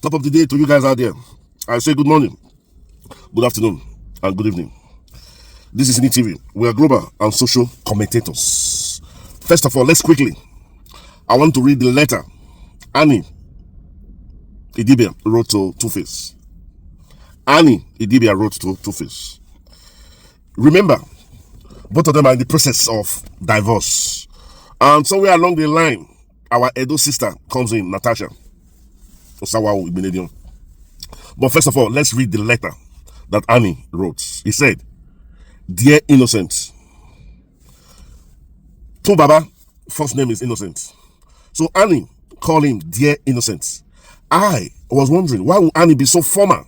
Top of the day to you guys out there. I say good morning, good afternoon, and good evening. This is INI-TV. We are global and social commentators. First of all, let's quickly. I want to read the letter Annie Idibia wrote to Two-Face. Annie Idibia wrote to Two-Face. Remember, both of them are in the process of divorce. And somewhere along the line, our Edo sister comes in, Natasha Osawawu Ibinedion. But first of all, let's read the letter that Annie wrote. He said, "Dear Innocent." Two Baba, first name is Innocent. So Annie called him Dear Innocent. I was wondering, why would Annie be so formal?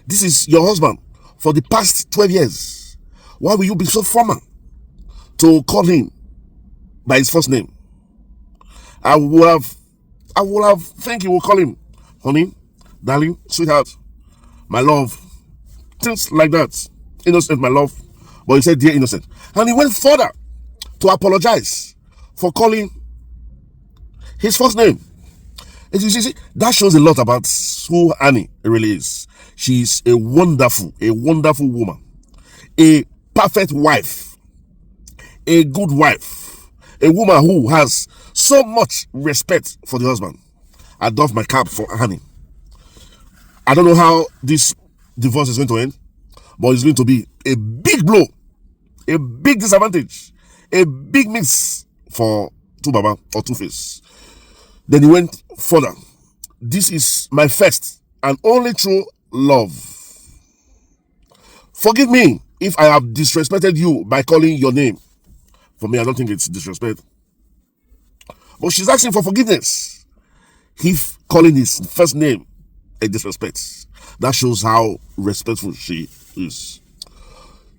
This is your husband for the past 12 years. Why will you be so formal to call him by his first name? I would have think you will call him honey, darling, sweetheart, my love, things like that. Innocent, my love. But he said, Dear Innocent. And he went further to apologize for calling his first name. You see, that shows a lot about who Annie really is. She's a wonderful woman, a perfect wife, a good wife, a woman who has so much respect for the husband. I doff my cap for Annie. I don't know how this divorce is going to end, but it's going to be a big blow, a big disadvantage, a big miss for Two Baba or Two-Face. Then he went further. This is my first and only true love. Forgive me if I have disrespected you by calling your name. For me, I don't think it's disrespect. But she's asking for forgiveness. If calling his first name a disrespect, that shows how respectful she is.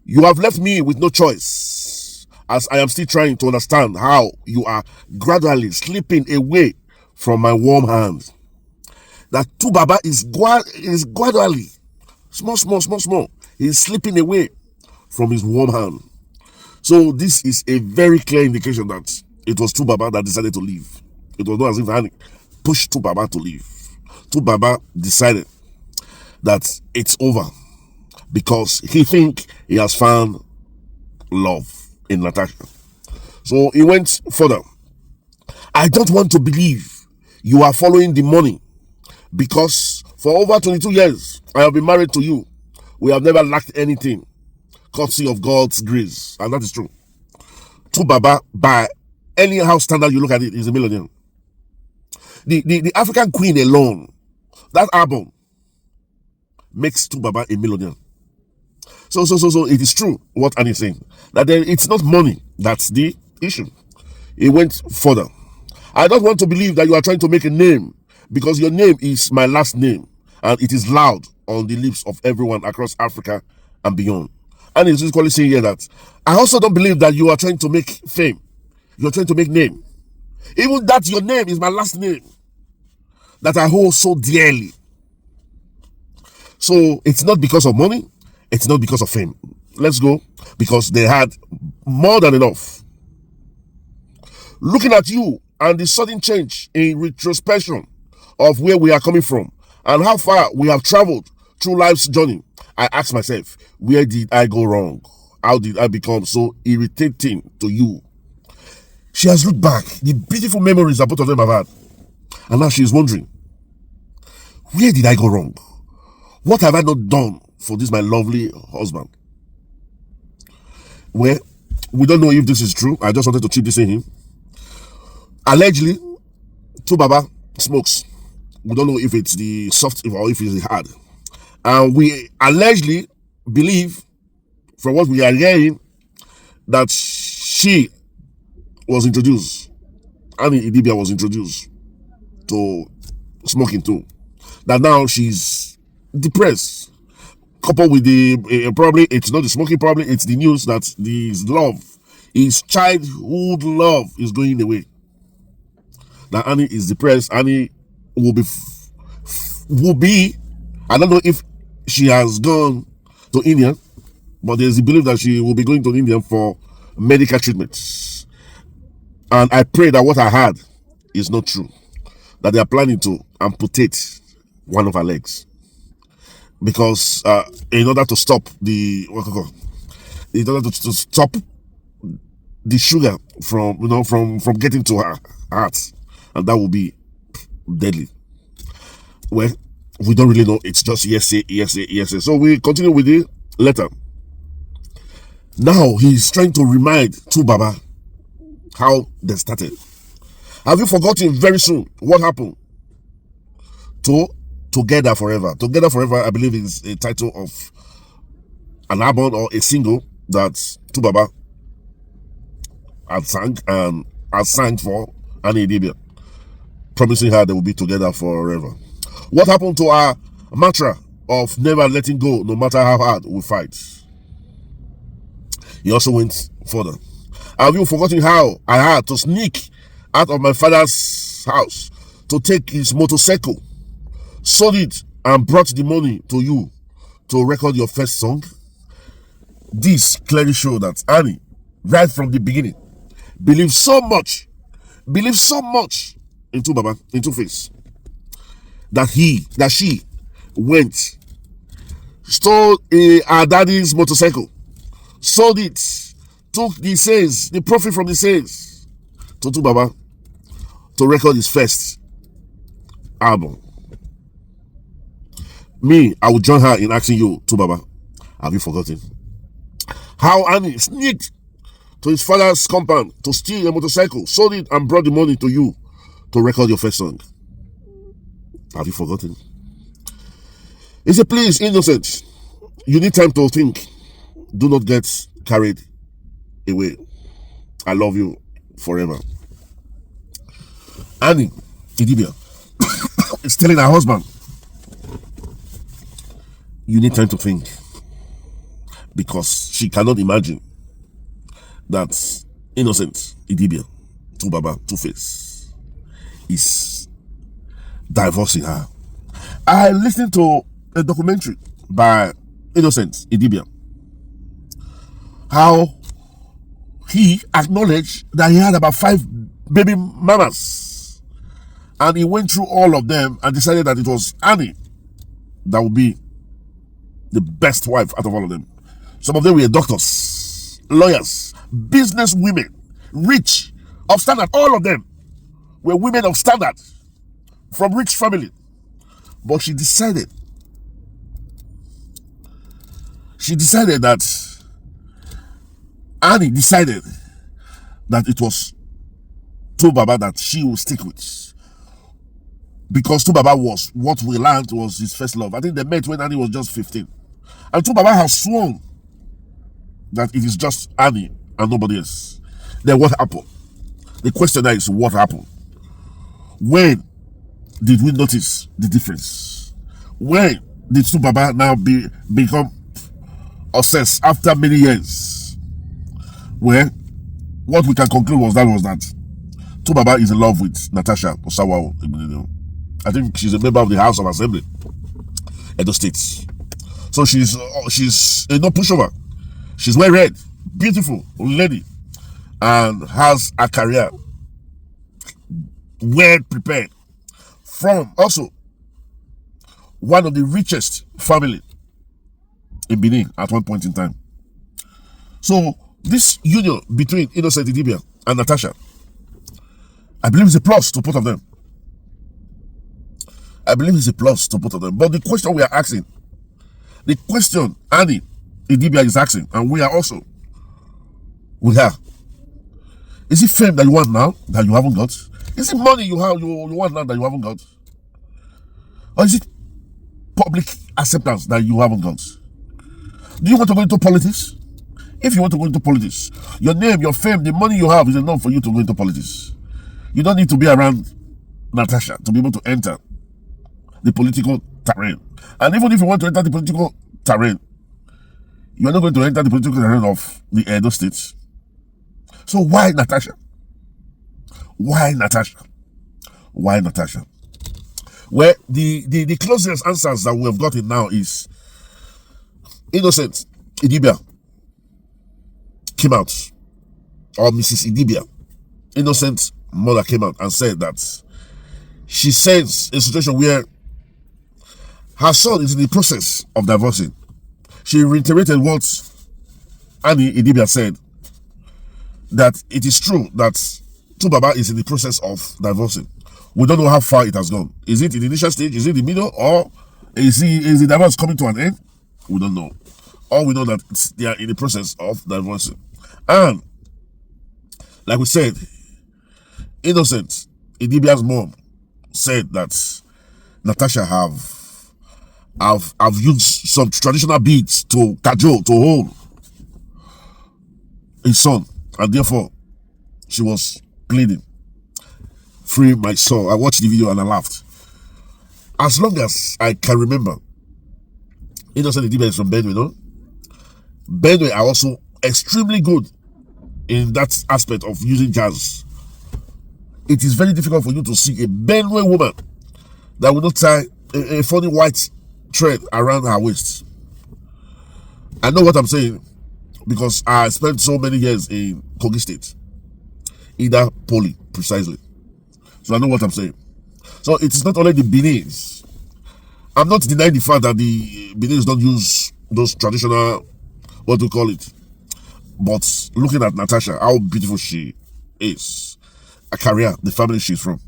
You have left me with no choice, as I am still trying to understand how you are gradually slipping away from my warm hand. That Two Baba is gradually, small, he's slipping away from his warm hand. So this is a very clear indication that it was Two Baba that decided to leave. It was not as if Annie pushed Two Baba to leave. Two Baba decided that it's over because he think he has found love in Natasha. So he went further. I don't want to believe you are following the money, because for over 22 years I have been married to you. We have never lacked anything, courtesy of God's grace, and that is true. Two Baba, by any house standard you look at it, is a millionaire. The African Queen alone, that album makes Two Baba a millionaire. So it is true what Annie is saying, that it's not money that's the issue. He went further. I don't want to believe that you are trying to make a name, because your name is my last name and it is loud on the lips of everyone across Africa and beyond. And he's equally saying here that I also don't believe that you are trying to make fame. You're trying to make name. Even that your name is my last name that I hold so dearly. So it's not because of money, it's not because of fame. Let's go, because they had more than enough. Looking at you and the sudden change in retrospection of where we are coming from and how far we have traveled through life's journey, I ask myself, where did I go wrong? How did I become so irritating to you? She has looked back, the beautiful memories that both of them have had, and now she is wondering, where did I go wrong? What have I not done for this my lovely husband? Well, we don't know if this is true. I just wanted to chip this in him. Allegedly, Two Baba smokes. We don't know if it's the soft or if it's the hard. And we allegedly believe, from what we are hearing, that she was introduced, Annie Idibia was introduced to smoking too. That now she's depressed. Coupled with the, probably it's not the smoking, probably it's the news that his love, his childhood love is going away. That Annie is depressed. Annie will be, I don't know if she has gone to India, but there's a belief that she will be going to India for medical treatments. And I pray that what I heard is not true, that they are planning to amputate one of her legs because in order to stop in order to stop the sugar from getting to her heart, and that will be deadly. Well, we don't really know. It's just yes. So we continue with the letter. Now he's trying to remind Tu Baba how they started. Have you forgotten very soon what happened to Together Forever? Together Forever, I believe, is a title of an album or a single that Tu Baba had sang for Annie Idibia, promising her they will be together forever. What happened to our mantra of never letting go no matter how hard we fight? He also went further. Have you forgotten how I had to sneak out of my father's house to take his motorcycle, sold it, and brought the money to you to record your first song? This clearly shows that Annie, right from the beginning, believed so much into Baba, into Face, that she went, stole her daddy's motorcycle, sold it, took the profit from the sales to Tu Baba to record his first album. Me, I would join her in asking you, Tu Baba, have you forgotten how Annie sneaked to his father's compound to steal a motorcycle, sold it, and brought the money to you to record your first song? Have you forgotten? He said, please, innocent, you need time to think. Do not get carried away. I love you forever. Annie Idibia is telling her husband, you need time to think, because she cannot imagine that innocent Idibia, Tu Baba, Two Face, is divorcing her. I listened to a documentary by Innocent Idibia, how he acknowledged that he had about 5 baby mamas, and he went through all of them and decided that it was Annie that would be the best wife out of all of them. Some of them were doctors, lawyers, business women, rich, of standard. All of them were women of standard from rich family. But she decided that Annie decided that it was Tu Baba that she would stick with, because Tu Baba was, what we learned, was his first love. I think they met when Annie was just 15, and Tu Baba has sworn that it is just Annie and nobody else. Then what happened? The question now is, what happened? When did we notice the difference? When did Tu Baba now become obsessed after many years? Well, what we can conclude was that Tu Baba is in love with Natasha Osawawo. I think she's a member of the House of Assembly, Edo State. So she's no pushover. She's well read, beautiful lady, and has a career well prepared from also one of the richest family in Benin at one point in time. So this union between Innocent Idibia and Natasha, I believe, is a plus to both of them. But the question we are asking, the question Annie Idibia is asking, and we are also with her, is it fame that you want now that you haven't got? Is it money you want now that you haven't got? Or is it public acceptance that you haven't got? Do you want to go into politics? If you want to go into politics, your name, your fame, the money you have is enough for you to go into politics. You don't need to be around Natasha to be able to enter the political terrain. And even if you want to enter the political terrain, you are not going to enter the political terrain of the Edo State. So why Natasha? Why Natasha? Well, the closest answers that we have gotten now is Innocent Idibia came out, or Mrs. Idibia, Innocent's mother, came out and said that she sensed a situation where Her son is in the process of divorcing. She reiterated what Annie Idibia said, that it is true that Tubaba is in the process of divorcing. We don't know how far it has gone. Is it in the initial stage? Is it in the middle? Or is the divorce coming to an end? We don't know. All we know that they are in the process of divorcing. And like we said, Innocent Idibia's mom said that Natasha have used some traditional beads to cajole, to hold his son, and therefore she was pleading, free my son. I watched the video and I laughed. As long as I can remember, Innocent Idibia is from Benue, you know? Benue are also extremely good in that aspect of using jazz. It is very difficult for you to see a Benue woman that will not tie a funny white thread around her waist. I know what I'm saying because I spent so many years in Kogi State, either Poly precisely. So I know what I'm saying. So it is not only the Benin's. I'm not denying the fact that the Benin's don't use those traditional, what do you call it? But looking at Natasha, how beautiful she is, a career, the family she's from,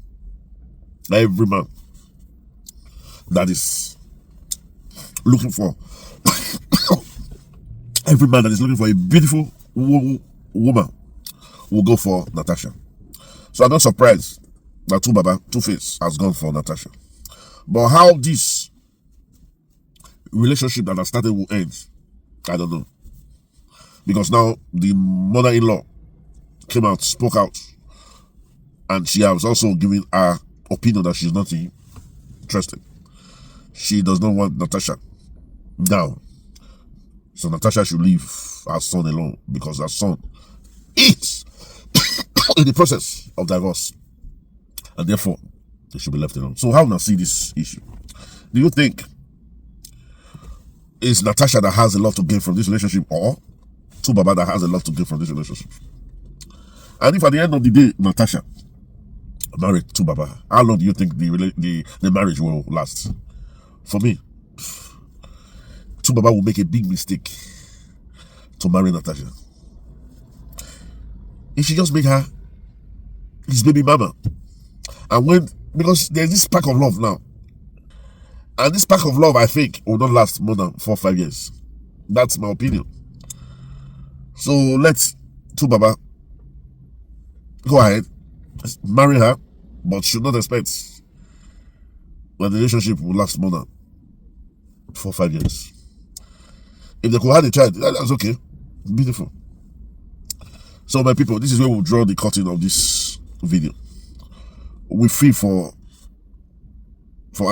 every man that is looking for, every man that is looking for a beautiful woman will go for Natasha. So I'm not surprised that Two-Face has gone for Natasha. But how this relationship that has started will end, I don't know. Because now the mother-in-law came out, spoke out, and she has also given her opinion that she's not interested. She does not want Natasha now. So Natasha should leave her son alone because her son is in the process of divorce. And therefore, they should be left alone. So how do I see this issue? Do you think it's Natasha that has a lot to gain from this relationship, or Tubaba that has a lot to gain from this relationship? And if at the end of the day, Natasha married Tubaba, how long do you think the marriage will last? For me, Tubaba will make a big mistake to marry Natasha. He should just make her his baby mama. And because there's this spark of love now. And this spark of love, I think, will not last more than 4 or 5 years. That's my opinion. So let Tubaba go ahead, marry her, but should not expect that the relationship will last more than 4 or 5 years. If they could have a child, that's okay. Beautiful. So my people, this is where we'll draw the curtain of this video. We feel for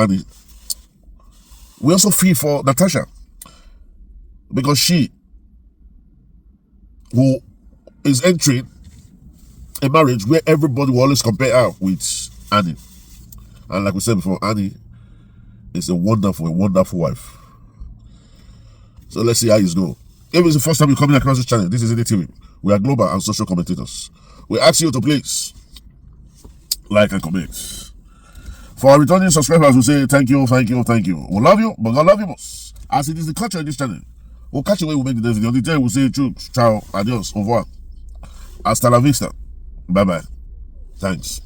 Annie. We also feel for Natasha, because she who is entering a marriage where everybody will always compare her with Annie. And like we said before, Annie is a wonderful wife. So let's see how it's going. If it's the first time you're coming across this channel, this is IDTV. We are global and social commentators. We ask you to please like and comment. For our returning subscribers, we say thank you. We love you, but God love you most. As it is the culture in this channel. We'll catch you when we make the next video. On the day, we'll say ciao, adios, au revoir. Hasta la vista. Bye-bye. Thanks.